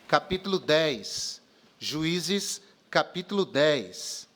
capítulo 10. Juízes, capítulo 10.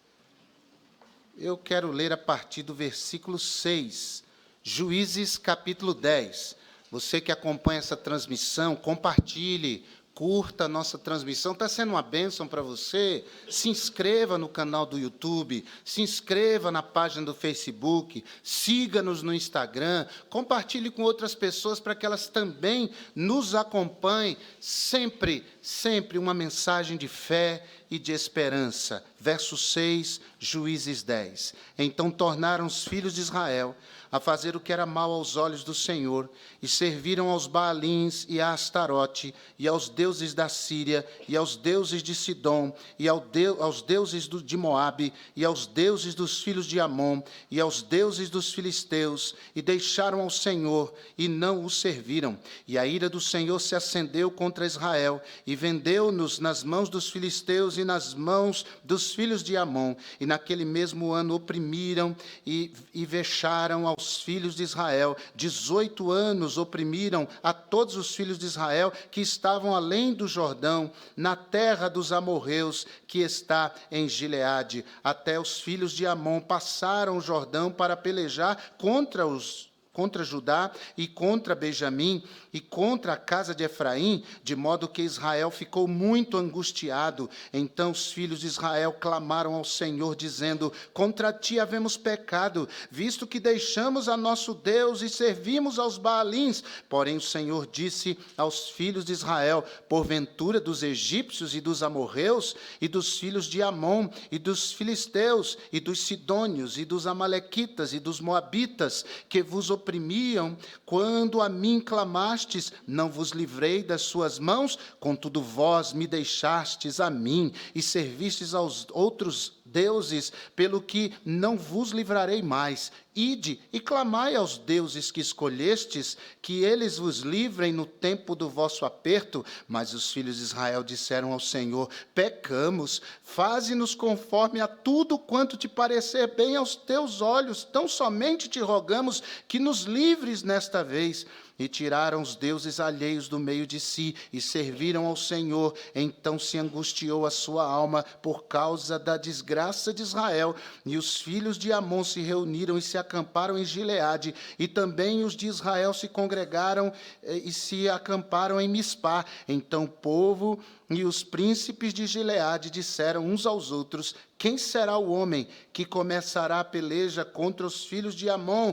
Eu quero ler a partir do versículo 6. Juízes, capítulo 10. Você que acompanha essa transmissão, compartilhe, curta a nossa transmissão. Está sendo uma bênção para você? Se inscreva no canal do YouTube, se inscreva na página do Facebook, siga-nos no Instagram, compartilhe com outras pessoas para que elas também nos acompanhem. Sempre uma mensagem de fé e de esperança. Verso 6, Juízes 10. Então tornaram os filhos de Israel a fazer o que era mal aos olhos do Senhor, e serviram aos Baalins e a Astarote, e aos deuses da Síria, e aos deuses de Sidom, e aos deuses de Moabe, e aos deuses dos filhos de Amon, e aos deuses dos filisteus, e deixaram ao Senhor, e não o serviram. E a ira do Senhor se acendeu contra Israel, e vendeu-nos nas mãos dos filisteus e nas mãos dos filhos de Amon, e naquele mesmo ano oprimiram e vexaram aos filhos de Israel. 18 anos oprimiram a todos os filhos de Israel que estavam além do Jordão, na terra dos amorreus, que está em Gileade. Até os filhos de Amon passaram o Jordão para pelejar contra Judá e contra Benjamim e contra a casa de Efraim, de modo que Israel ficou muito angustiado. Então os filhos de Israel clamaram ao Senhor, dizendo: contra ti havemos pecado, visto que deixamos a nosso Deus e servimos aos Baalins. Porém o Senhor disse aos filhos de Israel: porventura dos egípcios e dos amorreus e dos filhos de Amon e dos filisteus e dos sidônios e dos amalequitas e dos moabitas que vos oprimiam, quando a mim clamastes, não vos livrei das suas mãos? Contudo vós me deixastes a mim e servistes aos outros deuses, pelo que não vos livrarei mais. Ide e clamai aos deuses que escolhestes, que eles vos livrem no tempo do vosso aperto. Mas os filhos de Israel disseram ao Senhor: pecamos, faze-nos conforme a tudo quanto te parecer bem aos teus olhos, tão somente te rogamos que nos livres nesta vez. E tiraram os deuses alheios do meio de si, e serviram ao Senhor. Então se angustiou a sua alma por causa da desgraça de Israel. E os filhos de Amon se reuniram e se acamparam em Gileade. E também os de Israel se congregaram e se acamparam em Mispá. Então o povo e os príncipes de Gileade disseram uns aos outros: quem será o homem que começará a peleja contra os filhos de Amon?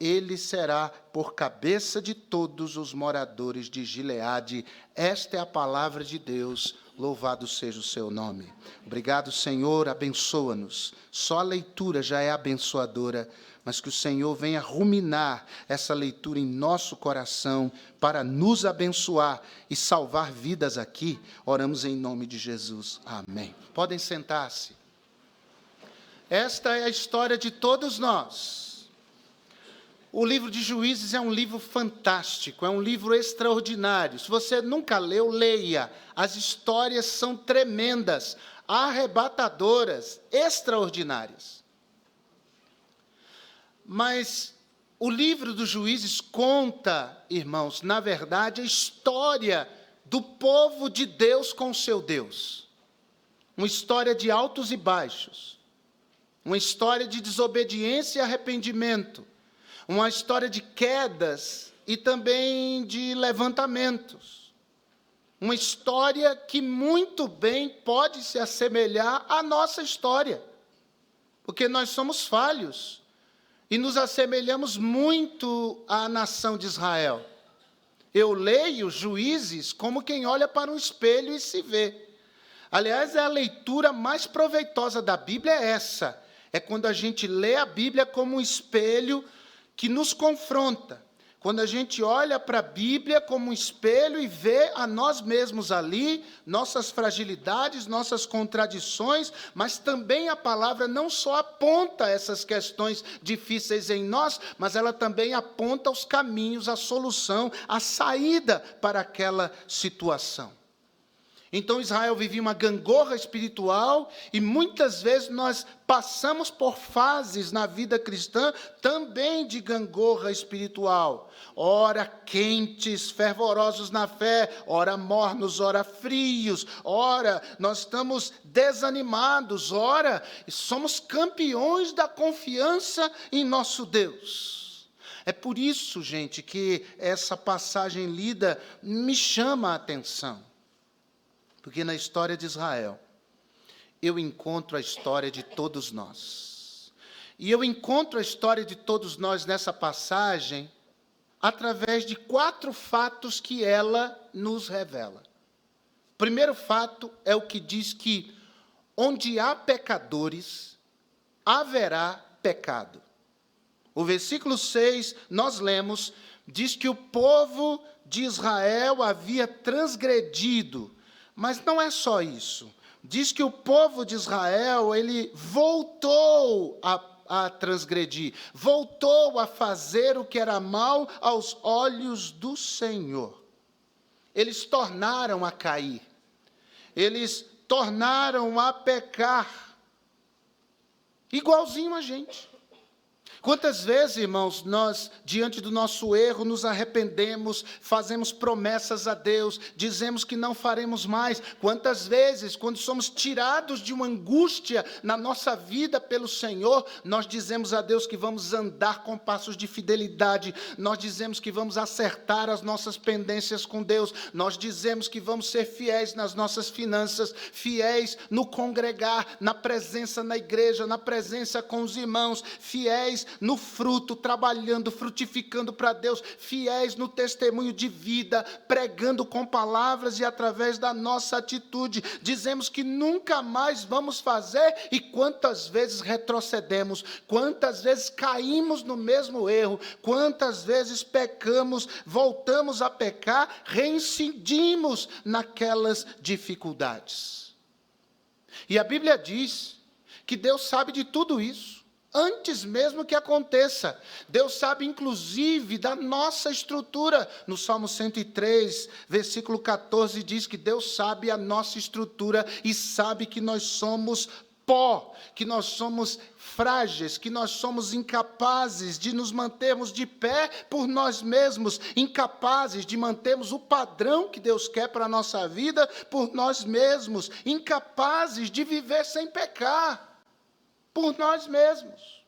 Ele será por cabeça de todos os moradores de Gileade. Esta é a palavra de Deus, louvado seja o seu nome. Obrigado, Senhor, abençoa-nos. Só a leitura já é abençoadora, mas que o Senhor venha ruminar essa leitura em nosso coração para nos abençoar e salvar vidas aqui. Oramos em nome de Jesus. Amém. Podem sentar-se. Esta é a história de todos nós. O livro de Juízes é um livro fantástico, é um livro extraordinário. Se você nunca leu, leia. As histórias são tremendas, arrebatadoras, extraordinárias. Mas o livro dos Juízes conta, irmãos, na verdade, a história do povo de Deus com o seu Deus. Uma história de altos e baixos. Uma história de desobediência e arrependimento. Uma história de quedas e também de levantamentos. Uma história que muito bem pode se assemelhar à nossa história, porque nós somos falhos e nos assemelhamos muito à nação de Israel. Eu leio Juízes como quem olha para um espelho e se vê. Aliás, a leitura mais proveitosa da Bíblia é essa. É quando a gente lê a Bíblia como um espelho que nos confronta. Quando a gente olha para a Bíblia como um espelho e vê a nós mesmos ali, nossas fragilidades, nossas contradições, mas também a palavra não só aponta essas questões difíceis em nós, mas ela também aponta os caminhos, a solução, a saída para aquela situação. Então Israel vivia uma gangorra espiritual e muitas vezes nós passamos por fases na vida cristã também de gangorra espiritual. Ora quentes, fervorosos na fé, ora mornos, ora frios, ora nós estamos desanimados, ora somos campeões da confiança em nosso Deus. É por isso, gente, que essa passagem lida me chama a atenção. Porque na história de Israel, eu encontro a história de todos nós. E eu encontro a história de todos nós nessa passagem através de 4 fatos que ela nos revela. O primeiro fato é o que diz que onde há pecadores, haverá pecado. O versículo 6, nós lemos, diz que o povo de Israel havia transgredido. Mas não é só isso. Diz que o povo de Israel, ele voltou a transgredir, voltou a fazer o que era mal aos olhos do Senhor. Eles tornaram a cair, eles tornaram a pecar, igualzinho a gente. Quantas vezes, irmãos, nós, diante do nosso erro, nos arrependemos, fazemos promessas a Deus, dizemos que não faremos mais. Quantas vezes, quando somos tirados de uma angústia na nossa vida pelo Senhor, nós dizemos a Deus que vamos andar com passos de fidelidade, nós dizemos que vamos acertar as nossas pendências com Deus, nós dizemos que vamos ser fiéis nas nossas finanças, fiéis no congregar, na presença na igreja, na presença com os irmãos, fiéis no fruto, trabalhando, frutificando para Deus, fiéis no testemunho de vida, pregando com palavras e através da nossa atitude. Dizemos que nunca mais vamos fazer e quantas vezes retrocedemos, quantas vezes caímos no mesmo erro, quantas vezes pecamos, voltamos a pecar, reincidimos naquelas dificuldades. E a Bíblia diz que Deus sabe de tudo isso. Antes mesmo que aconteça, Deus sabe inclusive da nossa estrutura. No Salmo 103, versículo 14, diz que Deus sabe a nossa estrutura e sabe que nós somos pó, que nós somos frágeis, que nós somos incapazes de nos mantermos de pé por nós mesmos, incapazes de mantermos o padrão que Deus quer para a nossa vida por nós mesmos, incapazes de viver sem pecar. Por nós mesmos.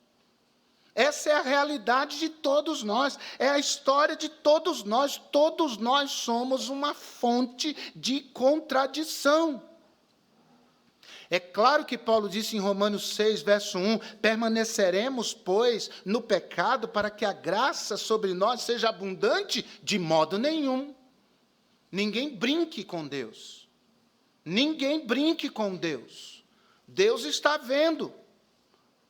Essa é a realidade de todos nós, é a história de todos nós somos uma fonte de contradição. É claro que Paulo disse em Romanos 6, verso 1, permaneceremos, pois, no pecado para que a graça sobre nós seja abundante? De modo nenhum. Ninguém brinque com Deus. Ninguém brinque com Deus. Deus está vendo.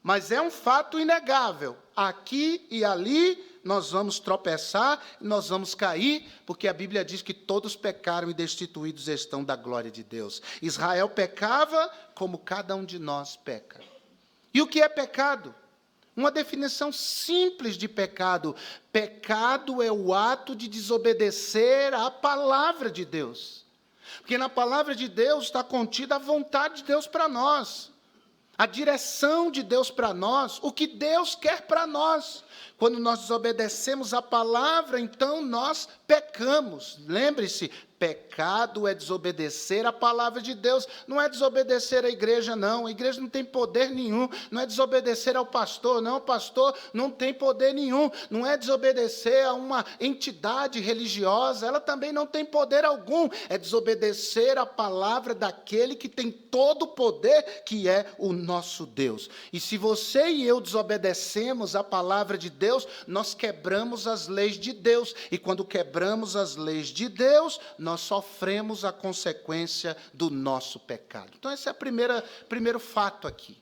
Mas é um fato inegável. Aqui e ali nós vamos tropeçar, nós vamos cair, porque a Bíblia diz que todos pecaram e destituídos estão da glória de Deus. Israel pecava como cada um de nós peca. E o que é pecado? Uma definição simples de pecado. Pecado é o ato de desobedecer à palavra de Deus. Porque na palavra de Deus está contida a vontade de Deus para nós. A direção de Deus para nós, o que Deus quer para nós. Quando nós desobedecemos a palavra, então nós pecamos. Lembre-se, pecado é desobedecer a palavra de Deus, não é desobedecer a igreja, não. A igreja não tem poder nenhum, não é desobedecer ao pastor, não. O pastor não tem poder nenhum, não é desobedecer a uma entidade religiosa, ela também não tem poder algum. É desobedecer a palavra daquele que tem todo o poder, que é o nosso Deus. E se você e eu desobedecemos a palavra de Deus, nós quebramos as leis de Deus. E quando quebramos as leis de Deus, nós sofremos a consequência do nosso pecado. Então, esse é o primeiro fato aqui.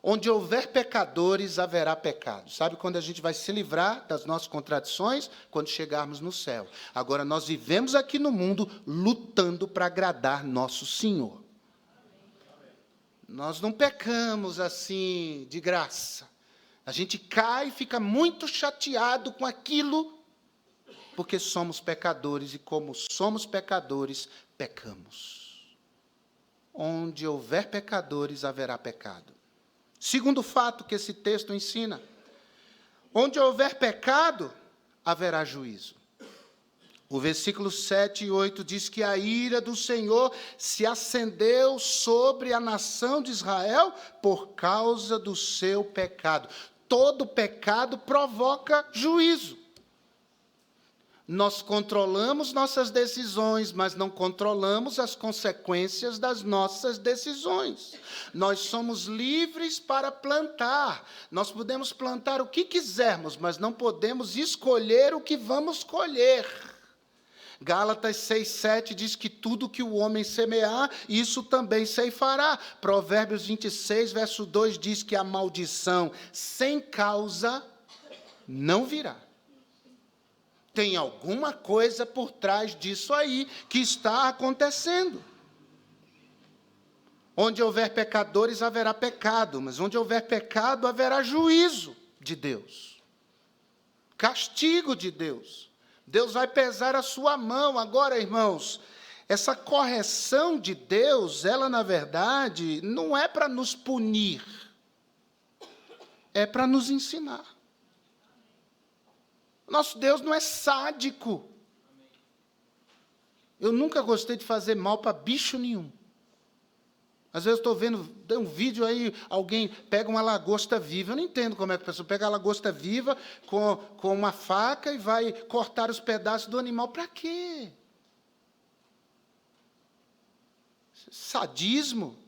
Onde houver pecadores, haverá pecado. Sabe quando a gente vai se livrar das nossas contradições? Quando chegarmos no céu. Agora, nós vivemos aqui no mundo lutando para agradar nosso Senhor. Nós não pecamos assim de graça. A gente cai e fica muito chateado com aquilo, porque somos pecadores, e como somos pecadores, pecamos. onde houver pecadores, haverá pecado. Segundo fato que esse texto ensina: onde houver pecado, haverá juízo. O versículo 7 e 8 diz que a ira do Senhor se acendeu sobre a nação de Israel por causa do seu pecado. Todo pecado provoca juízo. Nós controlamos nossas decisões, mas não controlamos as consequências das nossas decisões. Nós somos livres para plantar. Nós podemos plantar o que quisermos, mas não podemos escolher o que vamos colher. Gálatas 6:7 diz que tudo que o homem semear, isso também ceifará. Provérbios 26, verso 2 diz que a maldição sem causa não virá. Tem alguma coisa por trás disso aí que está acontecendo. Onde houver pecadores, haverá pecado, mas onde houver pecado, haverá juízo de Deus. Castigo de Deus. Deus vai pesar a sua mão. Agora, irmãos, essa correção de Deus, ela, na verdade, não é para nos punir, é para nos ensinar. Nosso Deus não é sádico. Eu nunca gostei de fazer mal para bicho nenhum. Às vezes estou vendo um vídeo aí, alguém pega uma lagosta viva. Eu não entendo como é que a pessoa pega a lagosta viva com uma faca e vai cortar os pedaços do animal. Para quê? Sadismo.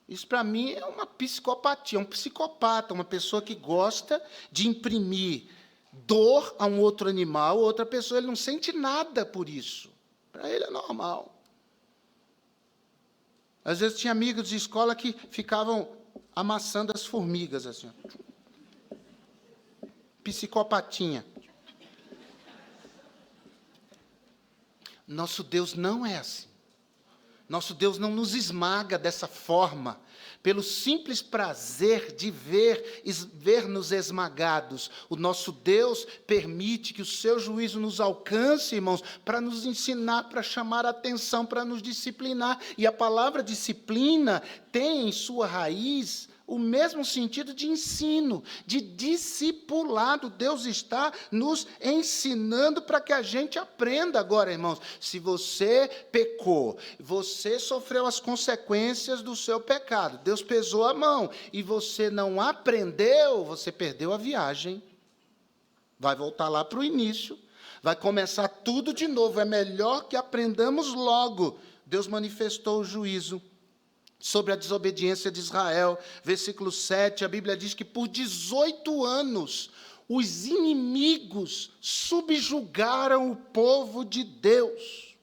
Isso, para mim, é uma psicopatia, um psicopata, uma pessoa que gosta de imprimir dor a um outro animal, outra pessoa, ele não sente nada por isso. Para ele é normal. Às vezes tinha amigos de escola que ficavam amassando as formigas, assim. Psicopatinha. Nosso Deus não é assim. Nosso Deus não nos esmaga dessa forma, pelo simples prazer de ver-nos esmagados. O nosso Deus permite que o seu juízo nos alcance, irmãos, para nos ensinar, para chamar a atenção, para nos disciplinar. E a palavra disciplina tem em sua raiz o mesmo sentido de ensino, de discipulado. Deus está nos ensinando para que a gente aprenda. Agora, irmãos, se você pecou, você sofreu as consequências do seu pecado, Deus pesou a mão, e você não aprendeu, você perdeu a viagem. Vai voltar lá para o início, vai começar tudo de novo. É melhor que aprendamos logo. Deus manifestou o juízo sobre a desobediência de Israel. Versículo 7, a Bíblia diz que por 18 anos os inimigos subjugaram o povo de Deus.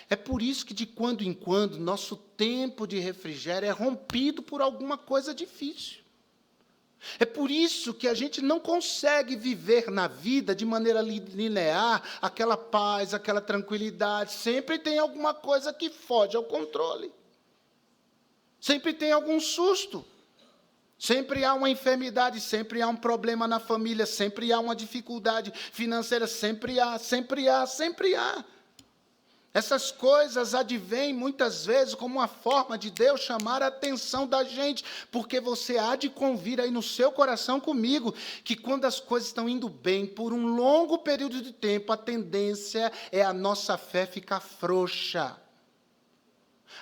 É por isso que, de quando em quando, nosso tempo de refrigério é rompido por alguma coisa difícil. É por isso que a gente não consegue viver na vida de maneira linear, aquela paz, aquela tranquilidade. Sempre tem alguma coisa que foge ao controle. Sempre tem algum susto. Sempre há uma enfermidade, sempre há um problema na família, sempre há uma dificuldade financeira, sempre há. Essas coisas advêm muitas vezes como uma forma de Deus chamar a atenção da gente, porque você há de convir aí no seu coração comigo, que quando as coisas estão indo bem, por um longo período de tempo, a tendência é a nossa fé ficar frouxa.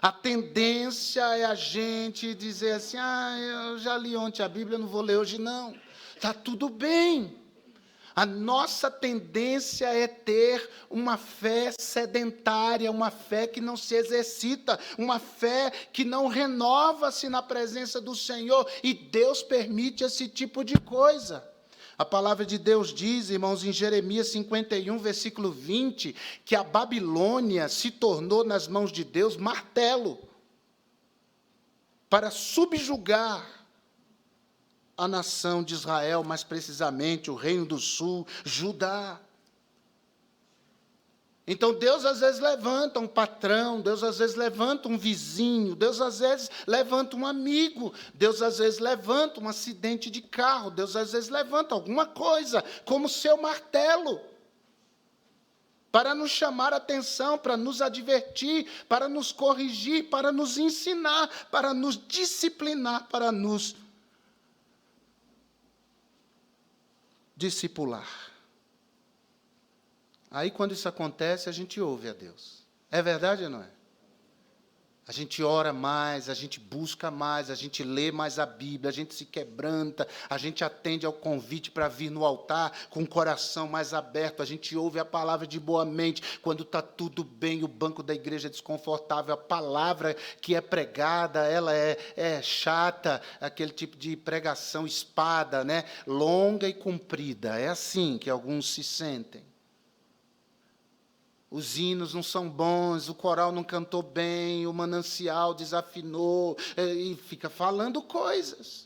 A tendência é a gente dizer assim: eu já li ontem a Bíblia, não vou ler hoje não. Está tudo bem. A nossa tendência é ter uma fé sedentária, uma fé que não se exercita, uma fé que não renova-se na presença do Senhor, e Deus permite esse tipo de coisa. A palavra de Deus diz, irmãos, em Jeremias 51, versículo 20, que a Babilônia se tornou nas mãos de Deus martelo para subjugar a nação de Israel, mais precisamente o reino do sul, Judá. Então, Deus às vezes levanta um patrão, Deus às vezes levanta um vizinho, Deus às vezes levanta um amigo, Deus às vezes levanta um acidente de carro, Deus às vezes levanta alguma coisa como seu martelo. para nos chamar a atenção, para nos advertir, para nos corrigir, para nos ensinar, para nos disciplinar, para nos discipular. Aí, quando isso acontece, a gente ouve a Deus. É verdade ou não é? A gente ora mais, a gente busca mais, a gente lê mais a Bíblia, a gente se quebranta, a gente atende ao convite para vir no altar com o coração mais aberto, a gente ouve a palavra de boa mente. Quando está tudo bem, o banco da igreja é desconfortável, a palavra que é pregada, ela é chata, aquele tipo de pregação espada, né? Longa e comprida. É assim que alguns se sentem. Os hinos não são bons, o coral não cantou bem, o manancial desafinou, e fica falando coisas.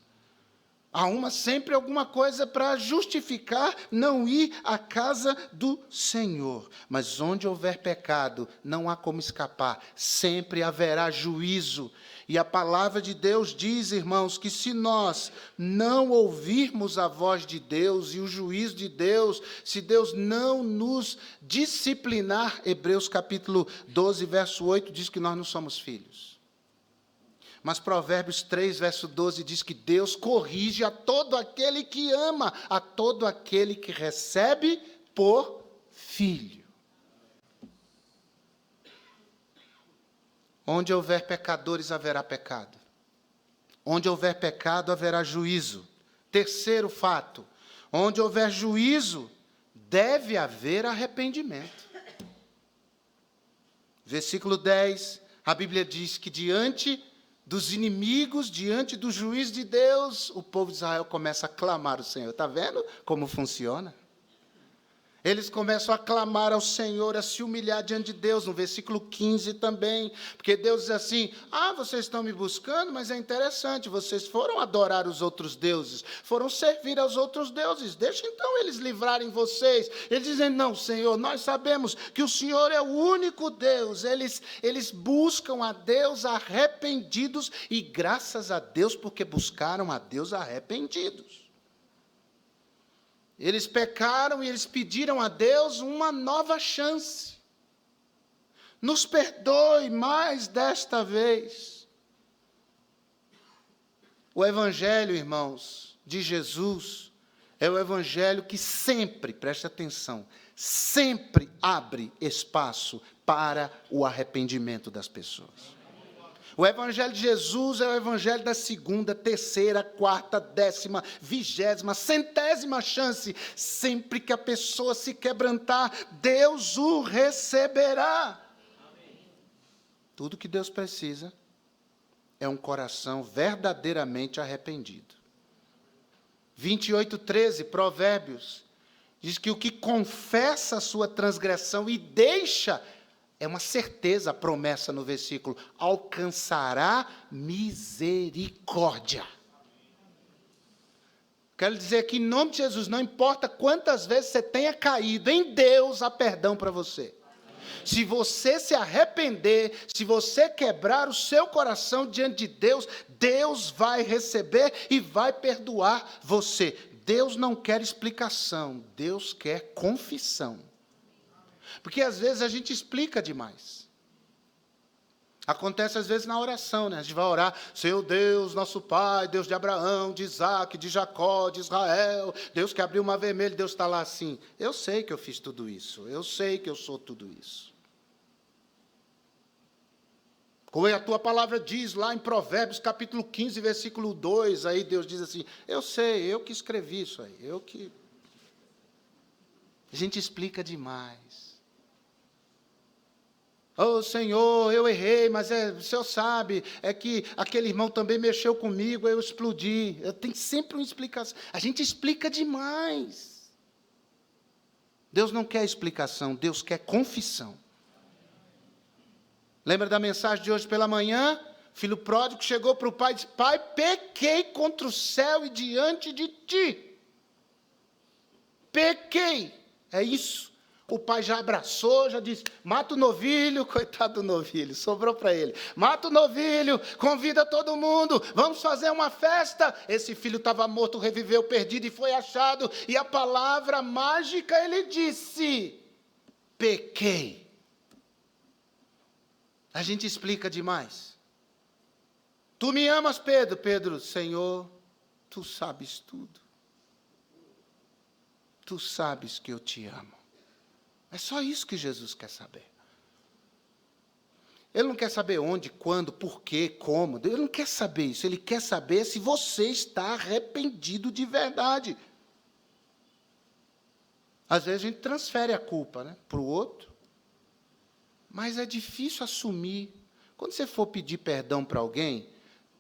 Há sempre alguma coisa para justificar não ir à casa do Senhor. Mas onde houver pecado, não há como escapar, sempre haverá juízo. E a palavra de Deus diz, irmãos, que se nós não ouvirmos a voz de Deus e o juízo de Deus, se Deus não nos disciplinar, Hebreus capítulo 12, verso 8, diz que nós não somos filhos. Mas Provérbios 3, verso 12, diz que Deus corrige a todo aquele que ama, a todo aquele que recebe por filho. Onde houver pecadores, haverá pecado. Onde houver pecado, haverá juízo. Terceiro fato, onde houver juízo, deve haver arrependimento. Versículo 10, a Bíblia diz que diante dos inimigos, diante do juiz de Deus, o povo de Israel começa a clamar ao Senhor. Está vendo como funciona? Eles começam a clamar ao Senhor, a se humilhar diante de Deus, no versículo 15 também, porque Deus diz assim, vocês estão me buscando, mas é interessante, vocês foram adorar os outros deuses, foram servir aos outros deuses, deixa então eles livrarem vocês. Eles dizem, não, Senhor, nós sabemos que o Senhor é o único Deus, eles buscam a Deus arrependidos, e graças a Deus, porque buscaram a Deus arrependidos. Eles pecaram e eles pediram a Deus uma nova chance. Nos perdoe mais desta vez. O Evangelho, irmãos, de Jesus, é o Evangelho que sempre, preste atenção, sempre abre espaço para o arrependimento das pessoas. O Evangelho de Jesus é o Evangelho da segunda, terceira, quarta, 10ª, 20ª, 100ª chance. Sempre que a pessoa se quebrantar, Deus o receberá. Amém. Tudo que Deus precisa é um coração verdadeiramente arrependido. 28:13, Provérbios, diz que o que confessa a sua transgressão e deixa, é uma certeza a promessa no versículo, alcançará misericórdia. Quero dizer que, em nome de Jesus, não importa quantas vezes você tenha caído, em Deus há perdão para você. Se você se arrepender, se você quebrar o seu coração diante de Deus, Deus vai receber e vai perdoar você. Deus não quer explicação, Deus quer confissão. Porque às vezes a gente explica demais. Acontece às vezes na oração, né? A gente vai orar, Senhor Deus, nosso Pai, Deus de Abraão, de Isaac, de Jacó, de Israel, Deus que abriu o mar vermelho, Deus está lá assim. Eu sei que eu fiz tudo isso, eu sei que eu sou tudo isso. Como a tua palavra diz lá em Provérbios, capítulo 15, versículo 2, aí Deus diz assim, eu sei, eu que escrevi isso aí, A gente explica demais. Senhor, eu errei, mas o Senhor sabe, é que aquele irmão também mexeu comigo, eu explodi. Tem sempre uma explicação. A gente explica demais. Deus não quer explicação, Deus quer confissão. Lembra da mensagem de hoje pela manhã? Filho pródigo chegou para o pai e disse, pai, pequei contra o céu e diante de ti. Pequei. É isso. O pai já abraçou, já disse, mata o novilho, coitado do novilho, sobrou para ele. Mata o novilho, convida todo mundo, vamos fazer uma festa. Esse filho estava morto, reviveu, perdido e foi achado. E a palavra mágica ele disse, pequei. A gente explica demais. Tu me amas, Pedro? Pedro, Senhor, tu sabes tudo. Tu sabes que eu te amo. É só isso que Jesus quer saber. Ele não quer saber onde, quando, porquê, como. Ele não quer saber isso. Ele quer saber se você está arrependido de verdade. Às vezes a gente transfere a culpa, né, para o outro. Mas é difícil assumir. Quando você for pedir perdão para alguém,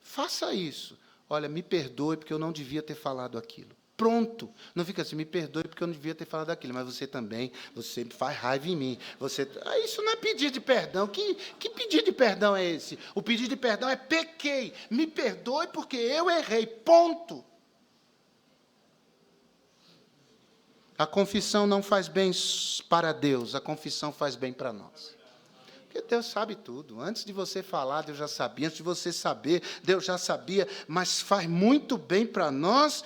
faça isso. Olha, me perdoe porque eu não devia ter falado aquilo. Pronto. Não fica assim, me perdoe porque eu não devia ter falado aquilo. Mas você também, você faz raiva em mim. Isso não é pedido de perdão. Que pedido de perdão é esse? O pedido de perdão é pequei. Me perdoe porque eu errei. Ponto. A confissão não faz bem para Deus. A confissão faz bem para nós. Porque Deus sabe tudo. Antes de você falar, Deus já sabia. Antes de você saber, Deus já sabia. Mas faz muito bem para nós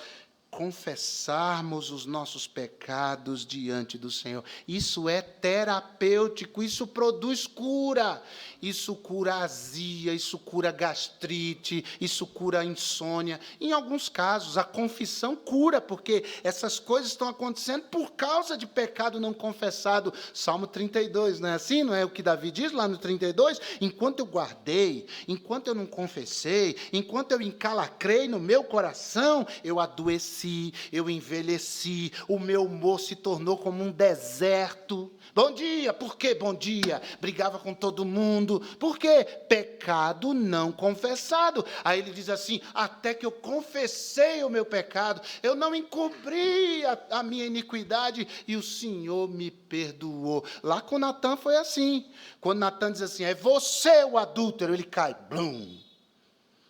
confessarmos os nossos pecados diante do Senhor. Isso é terapêutico, isso produz cura. Isso cura azia, isso cura gastrite, isso cura insônia. Em alguns casos, a confissão cura, porque essas coisas estão acontecendo por causa de pecado não confessado. Salmo 32, não é assim? Não é o que Davi diz lá no 32? Enquanto eu guardei, enquanto eu não confessei, enquanto eu encalacrei no meu coração, eu adoeci, eu envelheci, o meu humor se tornou como um deserto. Bom dia, por que bom dia? Brigava com todo mundo. Por quê? Pecado não confessado. Aí ele diz assim, até que eu confessei o meu pecado, eu não encobri a minha iniquidade e o Senhor me perdoou. Lá com Natã foi assim. Quando Natã diz assim, é você o adúltero, ele cai, blum.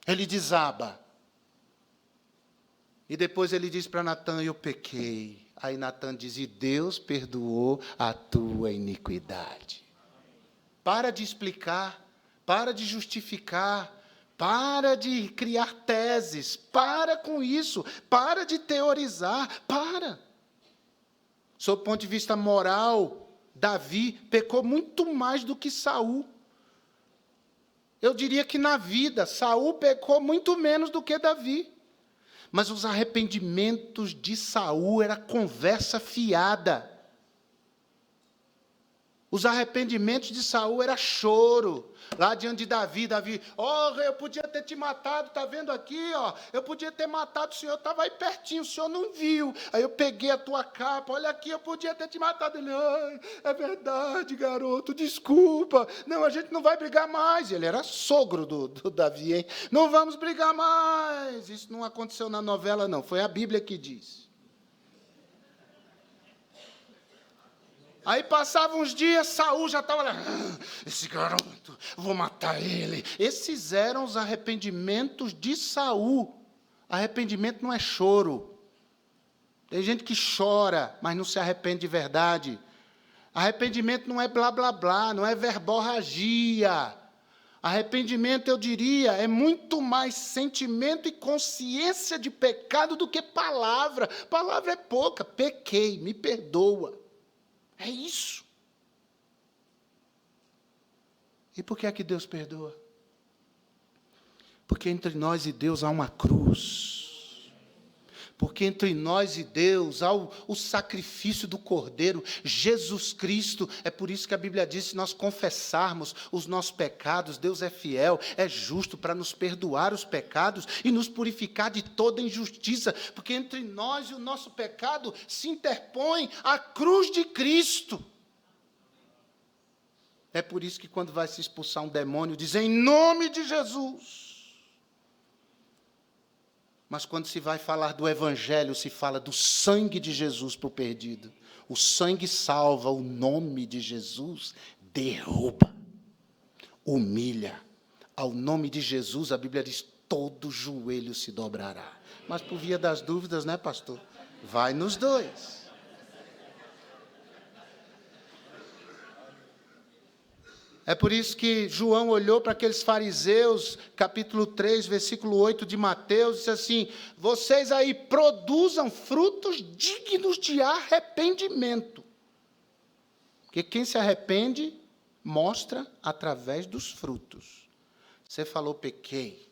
Ele desaba. E depois ele diz para Natã, eu pequei. Aí Natã diz, e Deus perdoou a tua iniquidade. Para de explicar, para de justificar, para de criar teses, para com isso, para de teorizar, para. Sob o ponto de vista moral, Davi pecou muito mais do que Saul. Eu diria que na vida, Saul pecou muito menos do que Davi. Mas os arrependimentos de Saul era conversa fiada. Os arrependimentos de Saul era choro. Lá diante de Davi, eu podia ter te matado, está vendo aqui, ó? Eu podia ter matado, o senhor estava aí pertinho, o senhor não viu. Aí eu peguei a tua capa, olha aqui, eu podia ter te matado. Ele, é verdade, garoto, desculpa. Não, a gente não vai brigar mais. Ele era sogro do Davi, hein? Não vamos brigar mais. Isso não aconteceu na novela, não, foi a Bíblia que diz. Aí passavam uns dias, Saul já estava lá, esse garoto, vou matar ele. Esses eram os arrependimentos de Saul. Arrependimento não é choro. Tem gente que chora, mas não se arrepende de verdade. Arrependimento não é blá, blá, blá, não é verborragia. Arrependimento, eu diria, é muito mais sentimento e consciência de pecado do que palavra. Palavra é pouca, pequei, me perdoa. É isso. E por que é que Deus perdoa? Porque entre nós e Deus há uma cruz. Porque entre nós e Deus há o sacrifício do Cordeiro, Jesus Cristo. É por isso que a Bíblia diz, se nós confessarmos os nossos pecados, Deus é fiel, é justo para nos perdoar os pecados e nos purificar de toda injustiça. Porque entre nós e o nosso pecado se interpõe a cruz de Cristo. É por isso que quando vai se expulsar um demônio, diz em nome de Jesus. Mas quando se vai falar do Evangelho, se fala do sangue de Jesus para o perdido. O sangue salva, o nome de Jesus derruba, humilha. Ao nome de Jesus, a Bíblia diz, todo joelho se dobrará. Mas por via das dúvidas, né, pastor? Vai nos dois. É por isso que João olhou para aqueles fariseus, capítulo 3, versículo 8 de Mateus, e disse assim, vocês aí produzam frutos dignos de arrependimento. Porque quem se arrepende, mostra através dos frutos. Você falou, pequei.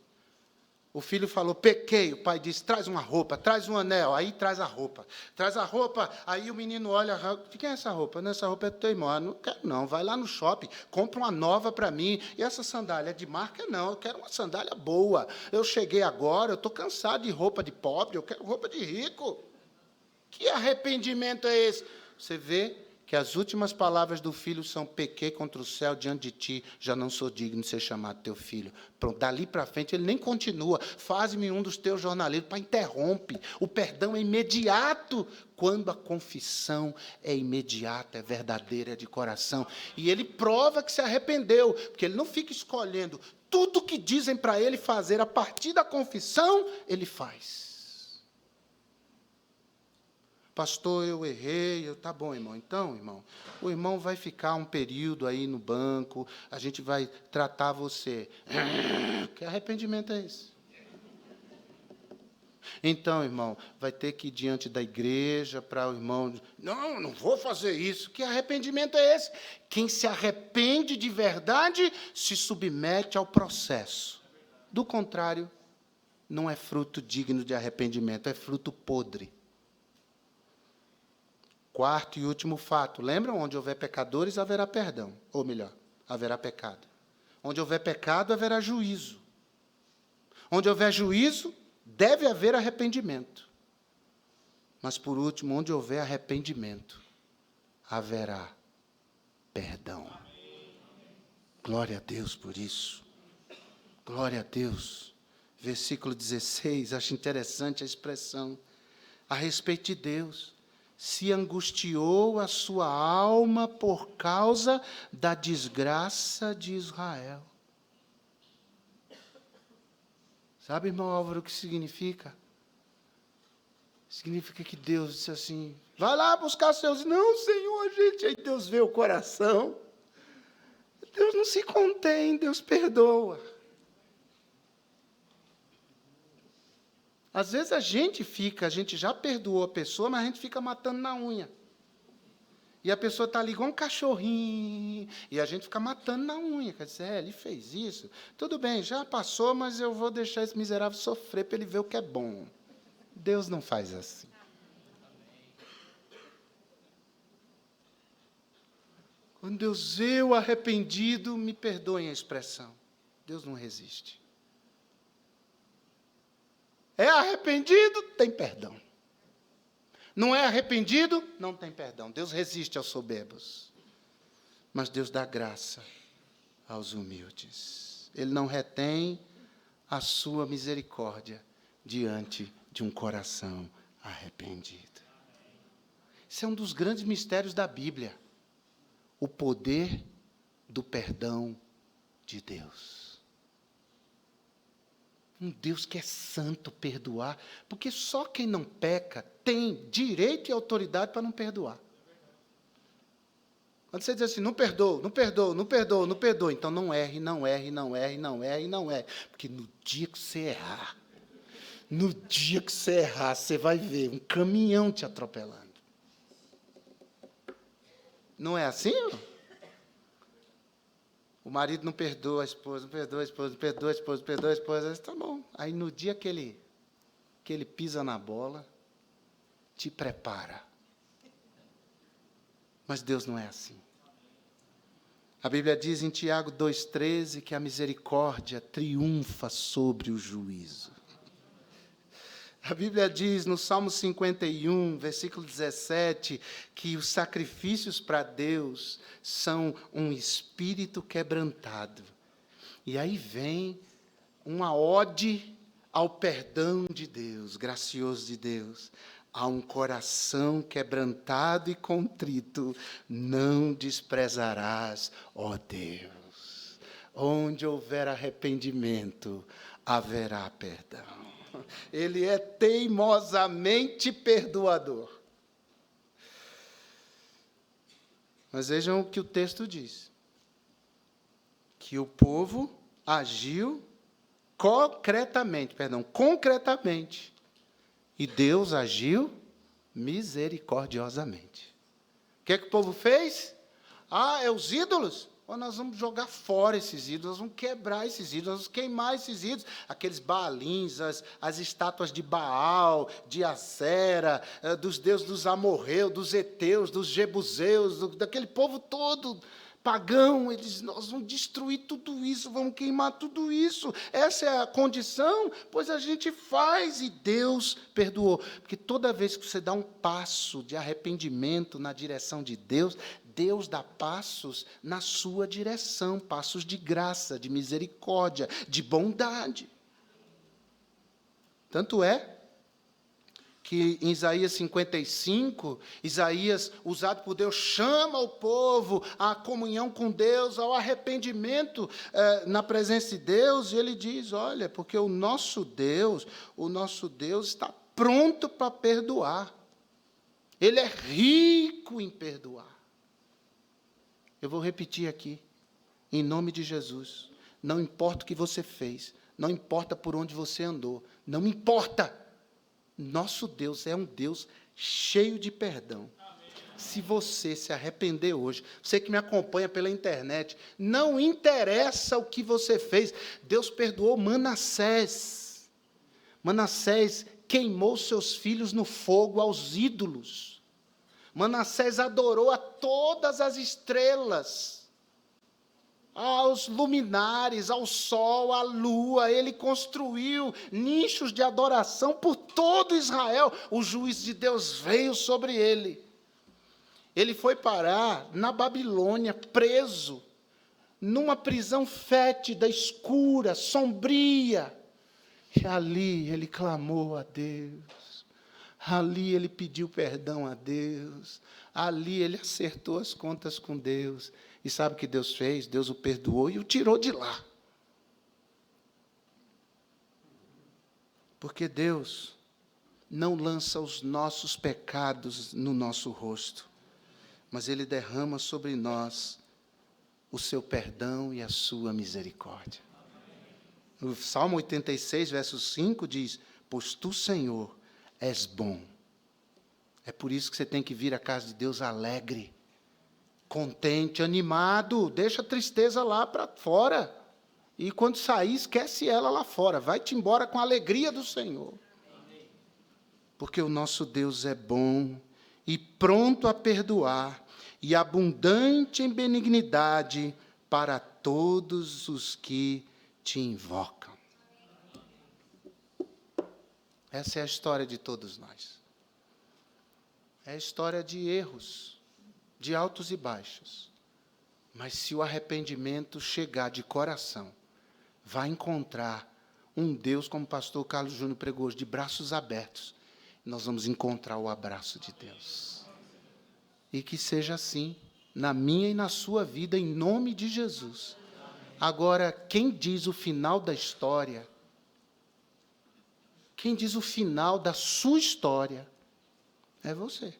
O filho falou, pequei. O pai disse, traz uma roupa, traz um anel. Aí traz a roupa. Traz a roupa, aí o menino olha, quem é essa roupa? Não, essa roupa é do teu irmão. Não quero não, vai lá no shopping, compra uma nova para mim. E essa sandália é de marca? Não, eu quero uma sandália boa. Eu cheguei agora, eu estou cansado de roupa de pobre, eu quero roupa de rico. Que arrependimento é esse? Você vê que as últimas palavras do filho são, pequei contra o céu diante de ti, já não sou digno de ser chamado teu filho. Pronto, dali para frente ele nem continua, faz-me um dos teus jornaleiros, para interrompe. O perdão é imediato, quando a confissão é imediata, é verdadeira, é de coração. E ele prova que se arrependeu, porque ele não fica escolhendo. Tudo que dizem para ele fazer a partir da confissão, ele faz. Pastor, eu errei. Tá bom, irmão. Então, irmão, o irmão vai ficar um período aí no banco, a gente vai tratar você. Que arrependimento é esse? Então, irmão, vai ter que ir diante da igreja para o irmão... Não vou fazer isso. Que arrependimento é esse? Quem se arrepende de verdade se submete ao processo. Do contrário, não é fruto digno de arrependimento, é fruto podre. Quarto e último fato. Lembram? Onde houver pecadores, haverá perdão. Ou melhor, haverá pecado. Onde houver pecado, haverá juízo. Onde houver juízo, deve haver arrependimento. Mas, por último, onde houver arrependimento, haverá perdão. Glória a Deus por isso. Glória a Deus. Versículo 16, acho interessante a expressão. A respeito de Deus. Se angustiou a sua alma por causa da desgraça de Israel. Sabe, irmão Álvaro, o que significa? Significa que Deus disse assim, vai lá buscar seus... Não, Senhor, gente, aí Deus vê o coração. Deus não se contém, Deus perdoa. Às vezes a gente já perdoou a pessoa, mas a gente fica matando na unha. E a pessoa está ali igual um cachorrinho, e a gente fica matando na unha. Quer dizer, ele fez isso. Tudo bem, já passou, mas eu vou deixar esse miserável sofrer para ele ver o que é bom. Deus não faz assim. Quando Deus vê o arrependido, me perdoem a expressão. Deus não resiste. É arrependido, tem perdão. Não é arrependido, não tem perdão. Deus resiste aos soberbos. Mas Deus dá graça aos humildes. Ele não retém a sua misericórdia diante de um coração arrependido. Esse é um dos grandes mistérios da Bíblia. O poder do perdão de Deus. Um Deus que é santo perdoar, porque só quem não peca tem direito e autoridade para não perdoar. Quando você diz assim, não perdoa, não perdoa, não perdoa, não perdoa, então não erre, não erre, não erre, não erre, não erre. Porque no dia que você errar, você vai ver um caminhão te atropelando. Não é assim? O marido não perdoa a esposa, não perdoa a esposa, não perdoa a esposa, não perdoa a esposa. Está bom. Aí, no dia que ele pisa na bola, te prepara. Mas Deus não é assim. A Bíblia diz em Tiago 2,13 que a misericórdia triunfa sobre o juízo. A Bíblia diz no Salmo 51, versículo 17, que os sacrifícios para Deus são um espírito quebrantado. E aí vem uma ode ao perdão de Deus, gracioso de Deus. A um coração quebrantado e contrito, não desprezarás, ó Deus. Onde houver arrependimento, haverá perdão. Ele é teimosamente perdoador. Mas vejam o que o texto diz. Que o povo agiu concretamente. E Deus agiu misericordiosamente. O que é que o povo fez? Ah, é os ídolos? Ou nós vamos jogar fora esses ídolos, nós vamos quebrar esses ídolos, nós vamos queimar esses ídolos, aqueles Baalins, as estátuas de Baal, de Acera, dos deuses dos amorreus, dos heteus, dos jebuseus, daquele povo todo pagão. Eles, nós vamos destruir tudo isso, vamos queimar tudo isso. Essa é a condição, pois a gente faz, e Deus perdoou. Porque toda vez que você dá um passo de arrependimento na direção de Deus, Deus dá passos na sua direção, passos de graça, de misericórdia, de bondade. Tanto é que em Isaías 55, Isaías, usado por Deus, chama o povo à comunhão com Deus, ao arrependimento na presença de Deus, e ele diz, olha, porque o nosso Deus está pronto para perdoar. Ele é rico em perdoar. Eu vou repetir aqui, em nome de Jesus. Não importa o que você fez, não importa por onde você andou, não importa. Nosso Deus é um Deus cheio de perdão. Se você se arrepender hoje, você que me acompanha pela internet, não interessa o que você fez, Deus perdoou Manassés. Manassés queimou seus filhos no fogo aos ídolos. Manassés adorou a todas as estrelas, aos luminares, ao sol, à lua. Ele construiu nichos de adoração por todo Israel. O juízo de Deus veio sobre ele. Ele foi parar na Babilônia, preso, numa prisão fétida, escura, sombria. E ali ele clamou a Deus. Ali ele pediu perdão a Deus. Ali ele acertou as contas com Deus. E sabe o que Deus fez? Deus o perdoou e o tirou de lá. Porque Deus não lança os nossos pecados no nosso rosto, mas Ele derrama sobre nós o seu perdão e a sua misericórdia. O Salmo 86, verso 5 diz, pois tu, Senhor, és bom. É por isso que você tem que vir à casa de Deus alegre, contente, animado. Deixa a tristeza lá para fora. E quando sair, esquece ela lá fora. Vai-te embora com a alegria do Senhor. Porque o nosso Deus é bom e pronto a perdoar e abundante em benignidade para todos os que te invocam. Essa é a história de todos nós. É a história de erros, de altos e baixos. Mas se o arrependimento chegar de coração, vai encontrar um Deus, como o pastor Carlos Júnior pregou hoje, de braços abertos. Nós vamos encontrar o abraço de Deus. E que seja assim, na minha e na sua vida, em nome de Jesus. Agora, quem diz o final da história, quem diz o final da sua história, é você.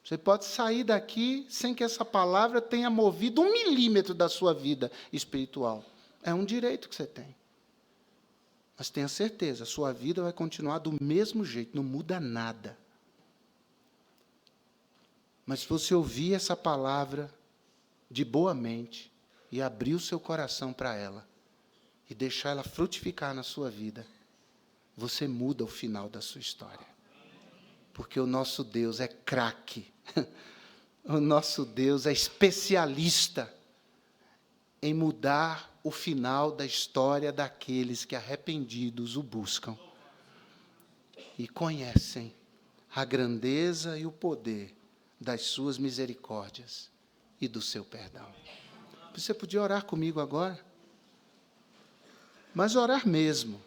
Você pode sair daqui sem que essa palavra tenha movido 1 milímetro da sua vida espiritual. É um direito que você tem. Mas tenha certeza, a sua vida vai continuar do mesmo jeito, não muda nada. Mas se você ouvir essa palavra de boa mente e abrir o seu coração para ela, e deixar ela frutificar na sua vida, você muda o final da sua história. Porque o nosso Deus é craque. O nosso Deus é especialista em mudar o final da história daqueles que arrependidos o buscam e conhecem a grandeza e o poder das suas misericórdias e do seu perdão. Você podia orar comigo agora? Mas orar mesmo.